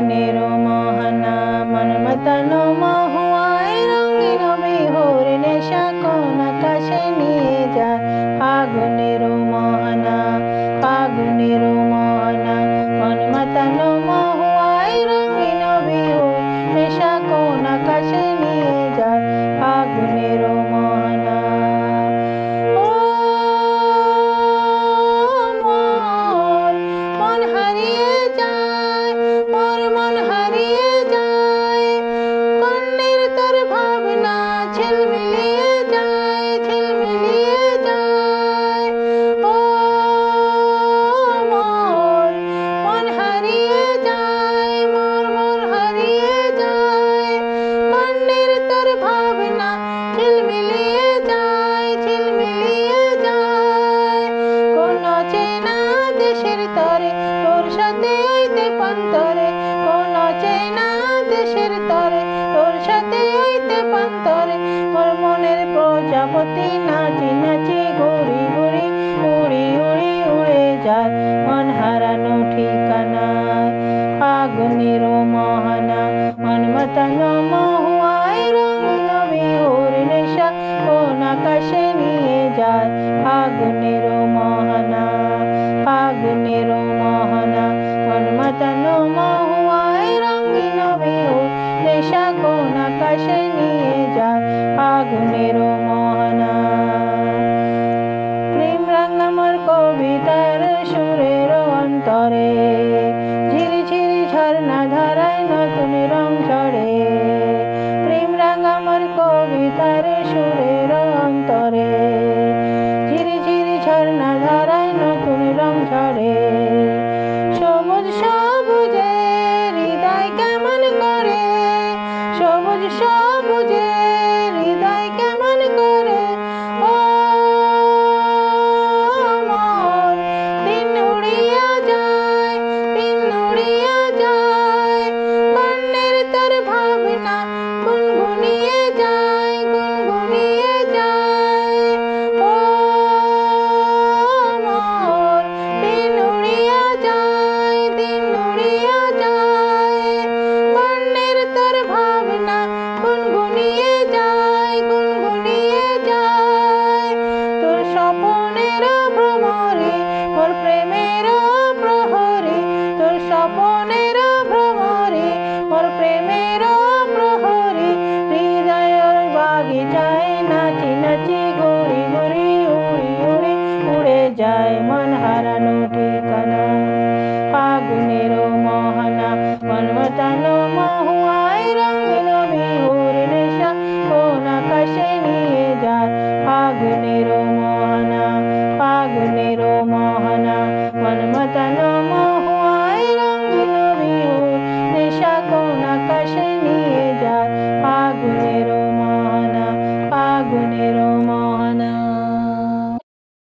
ফাগুনের মোহনা মন মাতানো মহুয়ায় রঙিন বিহুর নেশা কোন আকাশে নিয়ে যায়। ফাগুনের মোহনা ফাগুনের মোহনা মন মাতানো মহুয়ায় রঙিন বিহুর নেশা কোন আকাশে নিয়ে যায়। ফাগুনের মোহনা প্রজাপতি নাচি নাচি ঘুরি ঘুরি উড়ি উড়ি উড়ে যায় মন হারানো ঠিকানায়। ফাগুনের মোহনা মন মাতানো মহুয়ায় রঙিন বিহুর নেশা কোন আকাশে নিয়ে যায়। ফাগুনের মোহনা ফাগুনের মোহনা মন মাতানো মহুয়ায় রঙিন বিহুর নেশা কোন আকাশে নিয়ে যায়। ফাগুনের মোহনা প্রেম রাঙা মোর কবিতার সুরের অন্তরে ঝিরি ঝিরি ঝর্ণা ধারায় নতুন রং ঝরে। প্রেম রাঙা মোর কবিতার সুরের অন্তরে ঝিরি ঝিরি ঝর্ণা ধারায় নতুন রং ঝরে। সবুজ সবুজে হৃদয় কেমন করে সবুজ সবুজে হৃদয় কেমন করে ও মন দিন উড়িয়া যায় দিন উড়িয়া যায় বন্যের তোর ভাবনা গুনগুনিয়ে যায় গুনগুনিয়ে যায় ও মন দিন উড়িয়া যায় দিন উড়িয়া যায় বন্যের তোর ভাবনা গুনগুনিয়ে যায় গুনগুনিয়ে যায়। তোর স্বপনের ভ্রমরে মোর প্রেমের প্রহরে তোর স্বপনের